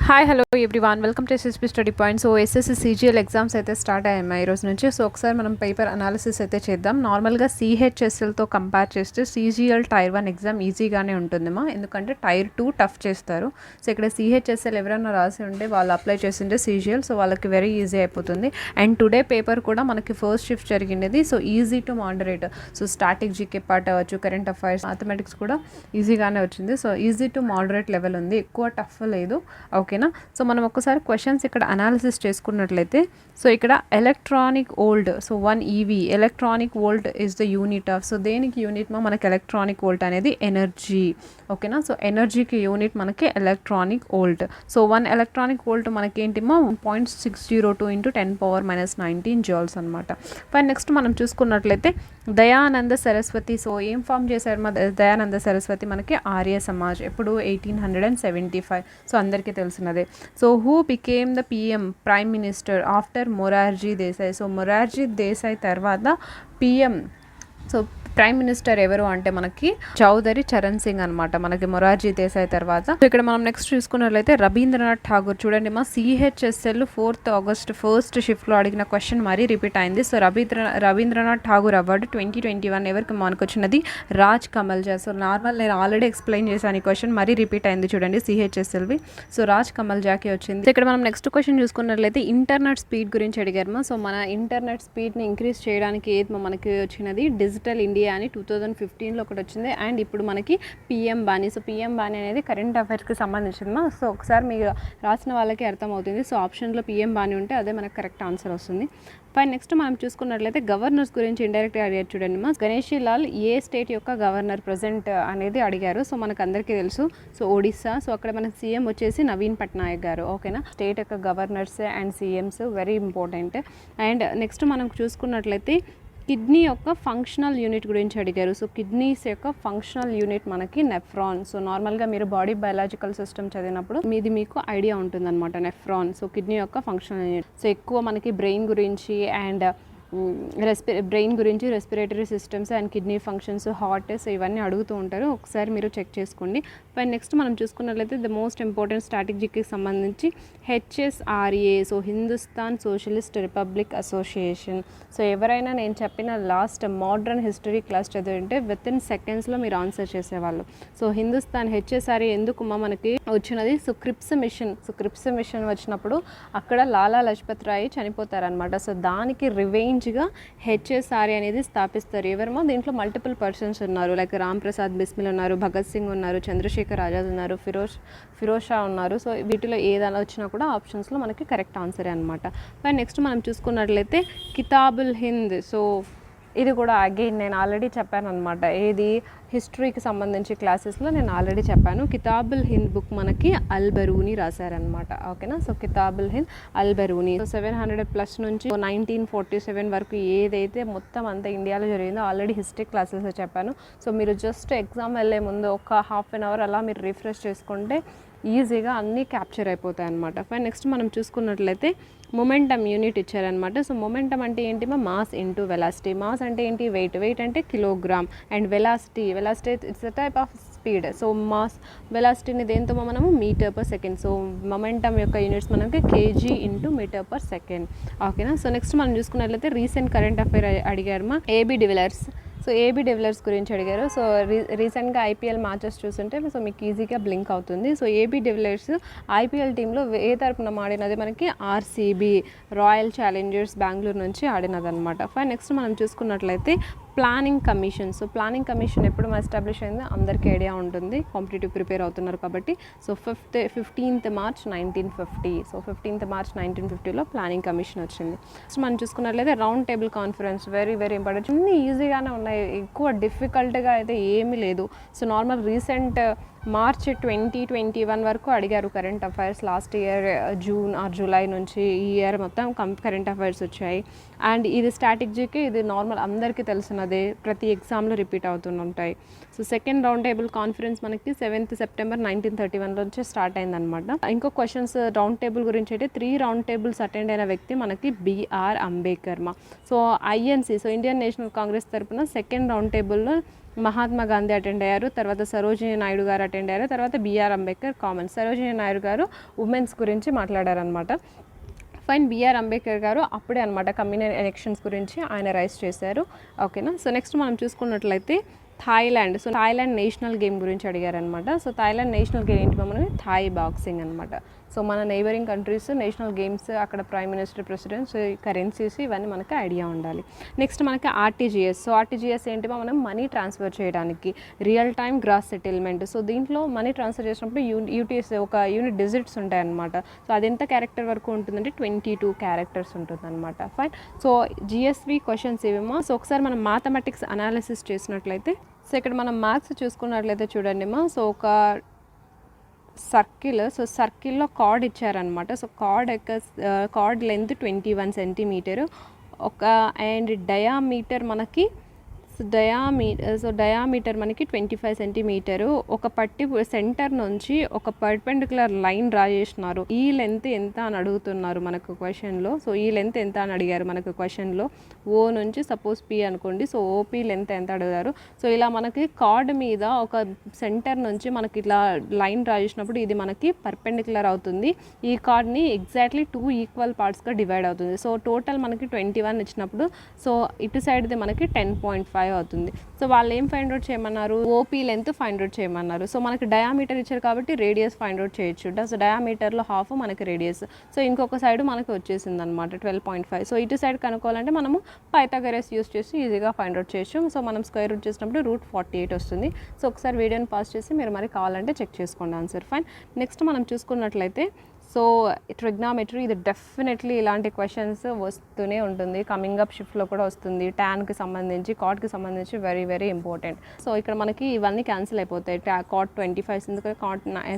Hi hello everyone welcome to SSP study point. So SSC CGL exams అయితే start అయ్యాయి ఈ రోజు నుంచి. సో ఒకసారి మనం పేపర్ అనాలిసిస్ అయితే చేద్దాం. నార్మల్గా సిహెచ్ఎస్ఎల్తో కంపేర్ చేస్తే సీజీఎల్ టైర్ 1 ఎగ్జామ్ ఈజీగానే ఉంటుందమ్మా, ఎందుకంటే టైర్ 2 టఫ్ చేస్తారు. సో ఇక్కడ సిహెచ్ఎస్ఎల్ ఎవరైనా రాసి ఉంటే వాళ్ళు అప్లై చేసింటే సీజీఎల్, సో వాళ్ళకి వెరీ ఈజీ అయిపోతుంది. అండ్ టుడే పేపర్ కూడా మనకి ఫస్ట్ షిఫ్ట్ జరిగినది. So easy to moderate. So static GK part అవ్వచ్చు, కరెంట్ అఫైర్స్, మ్యాథమెటిక్స్ కూడా ఈజీగానే వచ్చింది. So easy to moderate level ఉంది, ఎక్కువ టఫ్ లేదు. ఓకేనా. సో మనం ఒక్కసారి క్వశ్చన్స్ ఇక్కడ అనాలిసిస్ చేసుకున్నట్లయితే, సో ఇక్కడ electronic volt, so 1 EV electronic volt is the unit of, so దేనికి యూనిట్ మనకి ఎలక్ట్రానిక్ వోల్ట్ అనేది ఎనర్జీ. ఓకేనా. సో ఎనర్జీకి యూనిట్ మనకి electronic volt. So 1 electronic volt మనకి ఏంటిమో 0.602 × 10⁻⁻19 జౌల్స్ అనమాట. ఫైన్. నెక్స్ట్ మనం చూసుకున్నట్లయితే దయానంద సరస్వతి, సో ఏం ఫామ్ చేశారు మా దయానంద సరస్వతి, మనకి ఆర్య సమాజ్, ఎప్పుడు 1875. సో అందరికీ తెలిసినదే. So who became the PM prime minister after Morarji Desai. So Morarji Desai తర్వాత పిఎం, సో ప్రైమ్ మినిస్టర్ ఎవరు అంటే మనకి చౌదరి చరణ్ సింగ్ అనమాట, మనకి మొరార్జీ దేశాయ్ తర్వాత. సో ఇక్కడ మనం నెక్స్ట్ చూసుకున్నట్లయితే రవీంద్రనాథ్ ఠాగూర్. చూడండి మా సిహెచ్ఎస్ఎల్ 4th ఆగస్ట్ ఫస్ట్ షిఫ్ట్లో అడిగిన క్వశ్చన్ మరీ రిపీట్ అయింది. సో రవీంద్రనాథ్ ఠాగూర్ అవార్డు 2021 ఎవరికి మనకు వచ్చినది? రాజ్ కమల్జా. సో నార్మల్ నేను ఆల్రెడీ ఎక్స్ప్లెయిన్ చేశాను ఈ క్వశ్చన్, మరీ రిపీట్ అయింది చూడండి సిహెచ్ఎస్ఎల్వి. సో రాజ్ కమల్జాకి వచ్చింది. ఇక్కడ మనం నెక్స్ట్ క్వశ్చన్ చూసుకున్నట్లయితే ఇంటర్నెట్ స్పీడ్ గురించి అడిగారు. సో మన ఇంటర్నెట్ స్పీడ్ని ఇంక్రీజ్ చేయడానికి ఏది మనకి వచ్చినది? డిజిటల్ ఇండియా అని 2015లో ఒకటి వచ్చింది. అండ్ ఇప్పుడు మనకి పిఎం బాణి. సో పిఎం బాణి అనేది కరెంట్ అఫైర్స్కి సంబంధించింది. సో ఒకసారి మీరు రాసిన వాళ్ళకి అర్థమవుతుంది. సో ఆప్షన్లో పిఎం బాణి ఉంటే అదే మనకు కరెక్ట్ ఆన్సర్ వస్తుంది. ఫైన్. నెక్స్ట్ మనం చూసుకున్నట్లయితే గవర్నర్స్ గురించి ఇండైరెక్ట్గా అడిగారు చూడండి మా. గణేషి లాల్ ఏ స్టేట్ యొక్క గవర్నర్ ప్రజెంట్ అనేది అడిగారు. సో మనకు అందరికీ తెలుసు, సో ఒడిస్సా. సో అక్కడ మనకి సీఎం వచ్చేసి నవీన్ పట్నాయక్ గారు. ఓకేనా. స్టేట్ యొక్క governors and CMs very important. And next మనం చూసుకున్నట్లయితే కిడ్నీ యొక్క ఫంక్షనల్ యూనిట్ గురించి అడిగారు. సో కిడ్నీస్ యొక్క ఫంక్షనల్ యూనిట్ మనకి నెఫ్రాన్. సో నార్మల్గా మీరు బాడీ బయాలజికల్ సిస్టమ్ చదివినప్పుడు మీకు ఐడియా ఉంటుందన్నమాట నెఫ్రాన్. సో కిడ్నీ యొక్క ఫంక్షనల్ యూనిట్. సో ఎక్కువ మనకి బ్రెయిన్ గురించి అండ్ బ్రెయిన్ గురించి, respiratory systems and kidney functions, heart, so ఇవన్నీ అడుగుతూ ఉంటారు. ఒకసారి మీరు చెక్ చేసుకోండి. పైన నెక్స్ట్ మనం చూసుకున్నట్లయితే ద మోస్ట్ ఇంపార్టెంట్ స్ట్రాటజీకి సంబంధించి HSRA, so Hindustan socialist republic association. So ఎవరైనా నేను చెప్పిన లాస్ట్ మోడర్న్ హిస్టరీ క్లాస్ చదివింటే వితిన్ సెకండ్స్లో మీరు ఆన్సర్ చేసేవాళ్ళు. సో హిందుస్థాన్ HSRA ఎందుకు మనకి వచ్చినది? So క్రిప్స్ machine. సో క్రిప్స్ మిషన్ వచ్చినప్పుడు అక్కడ లాలా లజపత్ రాయ్ చనిపోతారనమాట. సో దానికి రివెంజ్గా HSRA అనేది స్థాపిస్తారు. ఎవరేమో దీంట్లో మల్టిపుల్ పర్సన్స్ ఉన్నారు, లైక్ రామ్ ప్రసాద్ బిస్మిల్ ఉన్నారు, భగత్ సింగ్ ఉన్నారు, చంద్రశేఖర్ ఆజాద్ ఉన్నారు, ఫిరోజ్ షా ఉన్నారు. సో వీటిలో ఏదైనా వచ్చినా కూడా ఆప్షన్స్లో మనకి కరెక్ట్ ఆన్సరే అనమాట. నెక్స్ట్ మనం చూసుకున్నట్లయితే కితాబుల్ హింద్. సో ఇది కూడా అగైన్ నేను ఆల్రెడీ చెప్పాను అనమాట, ఏది హిస్టరీకి సంబంధించి క్లాసెస్లో నేను ఆల్రెడీ చెప్పాను. కితాబుల్ హింద్ బుక్ మనకి అల్ బరూని రాశారనమాట. ఓకేనా. సో కితాబుల్ హింద్ అల్ బరూని. సో 700+ నుంచి 1947 వరకు ఏదైతే మొత్తం అంతా ఇండియాలో జరిగిందో ఆల్రెడీ హిస్టరీ క్లాసెస్లో చెప్పాను. సో మీరు జస్ట్ ఎగ్జామ్ వెళ్ళే ముందు ఒక ½ అన్ అవర్ అలా మీరు రిఫ్రెష్ చేసుకుంటే ఈజీగా అన్నీ క్యాప్చర్ అయిపోతాయి అనమాట. నెక్స్ట్ మనం చూసుకున్నట్లయితే మొమెంటమ్ యూనిట్ ఇచ్చారనమాట. సో మొమెంటమ్ అంటే ఏంటి? Mass into velocity. మాస్ అంటే ఏంటి? వెయిట్ అంటే kilogram. And velocity it's a type of speed. So mass వెలాసిటీని దేంతో మనము మీటర్/సెకండ్. సో మొమెంటమ్ యొక్క యూనిట్స్ మనకి kg × మీటర్/సెకండ్. ఓకేనా. సో నెక్స్ట్ మనం చూసుకున్నట్లయితే రీసెంట్ కరెంట్ అఫైర్ అడిగారు AB de Villiers. So AB de Villiers గురించి అడిగారు. సో రీసెంట్గా IPL మ్యాచెస్ చూస్తుంటే సో మీకు ఈజీగా బ్లింక్ అవుతుంది. సో ఏబీ డివిలియర్స్ IPL టీంలో ఏ తరపున ఆడినది? మనకి RCB, రాయల్ ఛాలెంజర్స్ బెంగళూరు నుంచి ఆడినది అనమాట. నెక్స్ట్ మనం చూసుకున్నట్లయితే planning commission. So planning commission ఎప్పుడు ఎస్టాబ్లిష్ అయిందో అందరికీ ఐడియా ఉంటుంది, కాంపిటేటివ్ ప్రిపేర్ అవుతున్నారు కాబట్టి. So 15th March 1950. So 15th March 1950లో ప్లానింగ్ కమిషన్ వచ్చింది. సో మనం చూసుకున్నట్లయితే round table conference very very important. అన్నీ ఈజీగానే ఉన్నాయి, ఎక్కువ డిఫికల్ట్గా అయితే ఏమీ లేదు. సో నార్మల్ రీసెంట్ మార్చ్ 2021 వరకు అడిగారు current affairs. Last year June or July నుంచి ఈ ఇయర్ మొత్తం కరెంట్ అఫైర్స్ వచ్చాయి. అండ్ ఇది స్ట్రాటజీకి, ఇది నార్మల్ అందరికీ తెలిసినదే, ప్రతి ఎగ్జామ్లో రిపీట్ అవుతుంటాయి. So second round table conference మనకి 7th సెప్టెంబర్ 1931 నుంచి స్టార్ట్ అయిందనమాట. ఇంకో క్వశ్చన్స్ రౌండ్ టేబుల్ గురించి అయితే 3 రౌండ్ టేబుల్స్ అటెండ్ అయిన వ్యక్తి మనకి BR Ambedkar. So INC, so Indian national Congress తరపున సెకండ్ రౌండ్ టేబుల్లో మహాత్మా గాంధీ అటెండ్ అయ్యారు, తర్వాత సరోజినీ నాయుడు గారు అటెండ్ అయ్యారు, తర్వాత బిఆర్ అంబేద్కర్ కామన్. సరోజినీ నాయుడు గారు ఉమెన్స్ గురించి మాట్లాడారనమాట. ఫైన్. బిఆర్ అంబేద్కర్ గారు అప్పుడే అనమాట కమ్యూనల్ ఎలక్షన్స్ గురించి ఆయన రైజ్ చేశారు. ఓకేనా. సో నెక్స్ట్ మనం చూసుకున్నట్లయితే Thailand. So Thailand national game గురించి అడిగారనమాట. సో థాయిలాండ్ నేషనల్ గేమ్ ఏంటి మనకి? థాయ్ బాక్సింగ్ అనమాట. సో మన నైబరింగ్ కంట్రీస్ నేషనల్ గేమ్స్, అక్కడ ప్రైమ్ మినిస్టర్, ప్రెసిడెంట్స్, కరెన్సీస్ ఇవన్నీ మనకి ఐడియా ఉండాలి. నెక్స్ట్ మనకి ఆర్టీజీఎస్. సో ఆర్టీజీఎస్ ఏంటి? మనం మనీ ట్రాన్స్ఫర్ చేయడానికి real time gross settlement. So దీంట్లో మనీ ట్రాన్స్ఫర్ చేసినప్పుడు యూటీఎస్ ఒక యూనిట్ డిజిట్స్ ఉంటాయన్నమాట. సో అది ఎంత క్యారెక్టర్ వరకు ఉంటుందంటే 22 క్యారెక్టర్స్ ఉంటుందన్నమాట. ఫైన్. సో జిఎస్వి క్వశ్చన్స్ ఇవేమో. సో ఒకసారి మనం మ్యాథమెటిక్స్ అనాలిసిస్ చేసినట్లయితే, సో ఇక్కడ మనం మ్యాథ్స్ చూసుకున్నట్లయితే చూడండి మా. సో ఒక సర్కిల్, సో సర్కిల్లో కార్డ్ ఇచ్చారనమాట. So chord length 21 centimetre and diameter మనకి డయామీటర్ మనకి 25 సెంటీమీటరు. ఒక సెంటర్ నుంచి ఒక పర్పెండిక్యులర్ లైన్ డ్రా చేసినారు. ఈ లెంత్ ఎంత అని అడుగుతున్నారు మనకు క్వశ్చన్లో. సో ఈ లెంత్ ఎంత అని అడిగారు మనకు క్వశ్చన్లో. ఓ నుంచి సపోజ్ పి అనుకోండి. సో ఓపీ లెంత్ ఎంత అడిగారు. సో ఇలా మనకి కార్డ్ మీద ఒక సెంటర్ నుంచి మనకి ఇట్లా లైన్ డ్రా చేసినప్పుడు ఇది మనకి పర్పెండిక్యులర్ అవుతుంది. ఈ కార్డ్ని ఎగ్జాక్ట్లీ 2 ఈక్వల్ పార్ట్స్గా డివైడ్ అవుతుంది. సో టోటల్ మనకి 21 ఇచ్చినప్పుడు సో ఇటు సైడ్ది మనకి 10.5 అవుతుంది. సో వాళ్ళు ఏం ఫైండ్ అవుట్ చేయమన్నారు? ఓపీ లెంత్ ఫైండ్ అవుట్ చేయమన్నారు. సో మనకి డయామీటర్ ఇచ్చారు కాబట్టి రేడియస్ ఫైండ్ అవుట్ చేయొచ్చు. సో డయామీటర్లో హాఫ్ మనకి రేడియస్. సో ఇంకొక సైడ్ మనకి వచ్చేసింది అనమాట 12.5. సో ఇటు సైడ్ కనుక్కోవాలంటే మనము పైథాగరస్ యూస్ చేసి ఈజీగా ఫైండ్ అవుట్ చేయొచ్చు. సో మనం స్క్వేర్ రూట్ చేసినప్పుడు √48 వస్తుంది. సో ఒకసారి వీడియోని పాస్ చేసి మీరు మరి కావాలంటే చెక్ చేసుకోండి ఆన్సర్. ఫైన్. నెక్స్ట్ మనం చూసుకున్నట్లయితే సో ట్రిగ్నామెట్రీ, ఇది డెఫినెట్లీ ఇలాంటి క్వశ్చన్స్ వస్తూనే ఉంటుంది. కమింగ్ అప్ షిఫ్ట్లో కూడా వస్తుంది. ట్యాన్కి సంబంధించి, కాట్కి సంబంధించి వెరీ వెరీ ఇంపార్టెంట్. సో ఇక్కడ మనకి ఇవన్నీ క్యాన్సిల్ అయిపోతాయి. కాట్ 25 ఎందుకంటే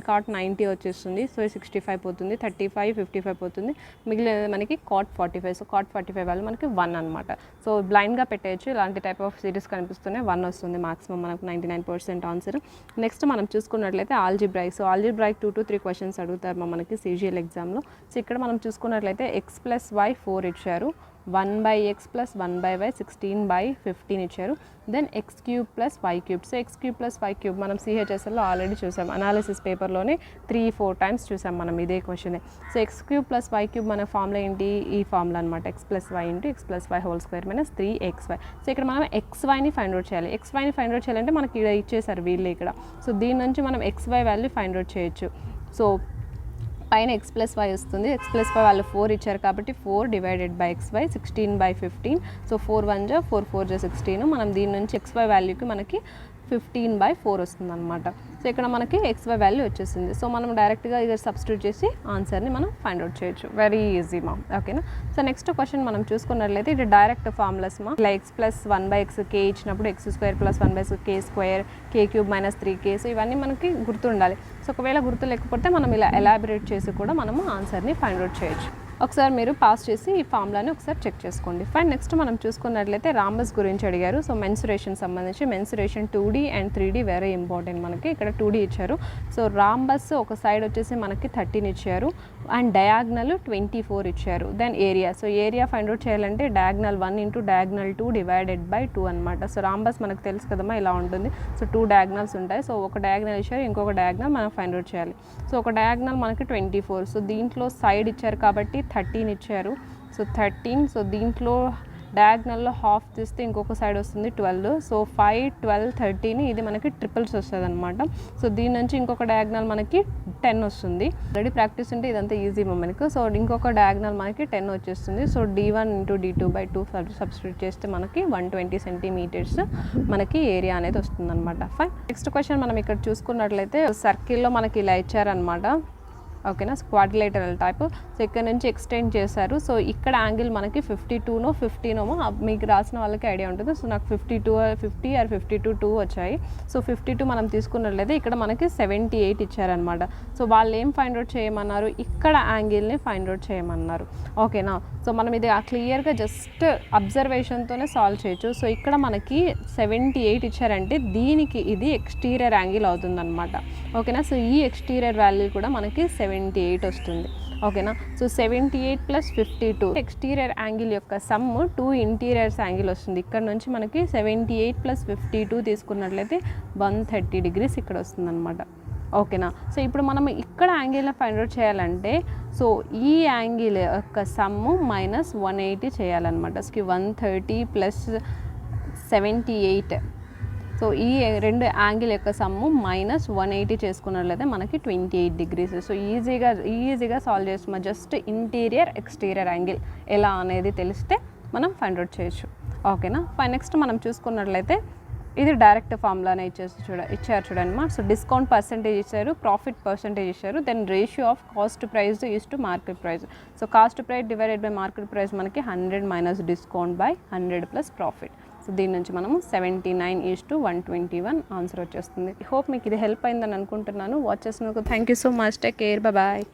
కాట్ 90 వచ్చేస్తుంది. సో 65 పోతుంది, 35, 55 పోతుంది. మిగిలిన మనకి కాట్ 45. సో కాట్ 45 వాళ్ళు మనకి 1 అనమాట. సో బ్లైండ్గా పెట్టేయచ్చు. ఇలాంటి టైప్ ఆఫ్ సిరీస్ కనిపిస్తూనే 1 వస్తుంది మాక్సిమం మనకు 99% ఆన్సర్. నెక్స్ట్ మనం చూసుకున్నట్లయితే algebraic. So algebraic 2 to 3 questions అడుగుతారు మనకి ఎగ్జామ్లో. సో ఇక్కడ మనం చూసుకున్నట్లయితే x+y 4 ఇచ్చారు, 1/x + 1/y 16/15 ఇచ్చారు, then x³ + y³. So x³ + y³ మనం CHSLలో ఆల్రెడీ చూసాం, అనాలిసిస్ పేపర్లోనే 3-4 టైమ్స్ చూసాం మనం ఇదే క్వశ్చన్. సో x³ + y³ మన ఫార్ములా ఏంటి? ఈ ఫార్ములా అనమాట. x + y × x + y whole square - 3xy. So ఇక్కడ మనం xyని ఫైండ్ అవుట్ చేయాలి. xyని ఫైండ్ అవుట్ చేయాలంటే మనకి ఇక్కడ ఇచ్చేసారు వీళ్ళు ఇక్కడ. సో దీని నుంచి మనం xy వాల్యూ ఫైండ్ అవుట్ చేయొచ్చు. సో పైన x + y వస్తుంది. x + y వాళ్ళు 4 ఇచ్చారు కాబట్టి 4 / xy 16/15. సో 4 1 జా 4 4 జా 16. మనం దీని నుంచి xy వాల్యూకి మనకి 15/4 వస్తుంది అనమాట. సో ఇక్కడ మనకి xy వాల్యూ వచ్చేసింది. సో మనం డైరెక్ట్గా ఇక సబ్స్టిట్యూట్ చేసి ఆన్సర్ని మనం ఫైండ్ అవుట్ చేయొచ్చు. వెరీ ఈజీ మా. ఓకేనా. సో నెక్స్ట్ క్వశ్చన్ మనం చూసుకున్నట్లయితే ఇది డైరెక్ట్ ఫార్ములాస్ మా. ఇలా x + 1/x k ఇచ్చినప్పుడు x² + 1/k² k³ - 3k. So ఇవన్నీ మనకి గుర్తుండాలి. సో ఒకవేళ గుర్తు లేకపోతే మనం ఇలా ఎలాబరేట్ చేసి కూడా మనము ఆన్సర్ని ఫైండ్ అవుట్ చేయొచ్చు. ఒకసారి మీరు పాస్ చేసి ఈ ఫార్ములాని ఒకసారి చెక్ చేసుకోండి. ఫైన్. నెక్స్ట్ మనం చూసుకున్నట్లయితే రాంబస్ గురించి అడిగారు. సో మెన్సురేషన్ సంబంధించి mensuration 2D and 3D very important మనకి. ఇక్కడ 2D ఇచ్చారు. సో రాంబస్ ఒక సైడ్ వచ్చేసి మనకి 13 ఇచ్చారు అండ్ డయాగ్నల్ 24 ఇచ్చారు. Then area. So area find out చేయాలంటే డయాగ్నల్ 1 × డయాగ్నల్ 2 / 2 అనమాట. సో రాంబస్ మనకు తెలుసు కదమ్మా ఇలా ఉంటుంది. సో 2 డయాగ్నల్స్ ఉంటాయి. సో ఒక డయాగ్నల్ ఇచ్చారు, ఇంకొక డయాగ్నల్ మనం ఫైండ్ అవుట్ చేయాలి. సో ఒక డయాగ్నల్ మనకి 24. సో దీంట్లో సైడ్ ఇచ్చారు కాబట్టి 13 ఇచ్చారు. సో 13. సో దీంట్లో డయాగ్నల్లో హాఫ్ తీస్తే ఇంకొక సైడ్ వస్తుంది 12. సో 5, 12, 13 ఇది మనకి ట్రిపుల్స్ వస్తుంది అనమాట. సో దీని నుంచి ఇంకొక డయాగ్నల్ మనకి 10 వస్తుంది. ఆల్రెడీ ప్రాక్టీస్ ఉంటే ఇదంతా ఈజీ మనకు. సో ఇంకొక డయాగ్నల్ మనకి 10 వచ్చేస్తుంది. సో d1 × d2/2 సబ్స్టిట్యూట్ చేస్తే మనకి 120 సెంటీమీటర్స్ మనకి ఏరియా అనేది వస్తుంది అనమాట. ఫైన్. నెక్స్ట్ క్వశ్చన్ మనం ఇక్కడ చూసుకున్నట్లయితే సర్కిల్లో మనకి ఇలా ఇచ్చారనమాట. ఓకేనా. Quadrilateral type. సో ఇక్కడ నుంచి ఎక్స్టెండ్ చేశారు. సో ఇక్కడ యాంగిల్ మనకి 52నో 15నో మీకు రాసిన వాళ్ళకి ఐడియా ఉంటుంది. సో నాకు 50 or 52 వచ్చాయి. సో 52 మనం తీసుకున్నట్లయితే ఇక్కడ మనకి 78 ఇచ్చారనమాట. సో వాళ్ళు ఏం ఫైండ్ అవుట్ చేయమన్నారు? ఇక్కడ యాంగిల్ని ఫైండ్ అవుట్ చేయమన్నారు. ఓకేనా. సో మనం ఇది క్లియర్గా జస్ట్ అబ్జర్వేషన్తోనే సాల్వ్ చేయొచ్చు. సో ఇక్కడ మనకి 78 ఇచ్చారంటే దీనికి ఇది ఎక్స్టీరియర్ యాంగిల్ అవుతుందన్నమాట. ఓకేనా. సో ఈ ఎక్స్టీరియర్ వాల్యూ కూడా మనకి 78 78 వస్తుంది. ఓకేనా. సో 78 + 52 ఎక్స్టీరియర్ యాంగిల్ యొక్క సమ్ 2 ఇంటీరియర్స్ యాంగిల్ వస్తుంది. ఇక్కడ నుంచి మనకి 78 + 52 తీసుకున్నట్లయితే 130 డిగ్రీస్ ఇక్కడ వస్తుంది అనమాట. ఓకేనా. సో ఇప్పుడు మనం ఇక్కడ యాంగిల్ని ఫైండ్ అవుట్ చేయాలంటే సో ఈ యాంగిల్ యొక్క సమ్ -180 చేయాలన్నమాట. సో 130 + 78. సో ఈ రెండు యాంగిల్ యొక్క సమ్ము -180 చేసుకున్నట్లయితే మనకి 28 డిగ్రీస్. సో ఈజీగా సాల్వ్ చేస్తాం. జస్ట్ ఇంటీరియర్ ఎక్స్టీరియర్ యాంగిల్ ఎలా అనేది తెలిస్తే మనం ఫైండ్ అవుట్ చేయొచ్చు. ఓకేనా. నెక్స్ట్ మనం చూసుకున్నట్లయితే ఇది డైరెక్ట్ ఫార్ములానే ఇచ్చారు చూడండి మా. సో డిస్కౌంట్ పర్సెంటేజ్ ఇచ్చారు, ప్రాఫిట్ పర్సెంటేజ్ ఇచ్చారు, then ratio of cost price is to market price. So cost price divided by market price మనకి 100 - డిస్కౌంట్ బై 100 + ప్రాఫిట్. సో దీని నుంచి మనము 79:121 ఆన్సర్ వచ్చేస్తుంది. హోప్ మీకు ఇది హెల్ప్ అయిందని అనుకుంటున్నాను. వాచ్ చేసినందుకు thank you so much. Take care. Bye.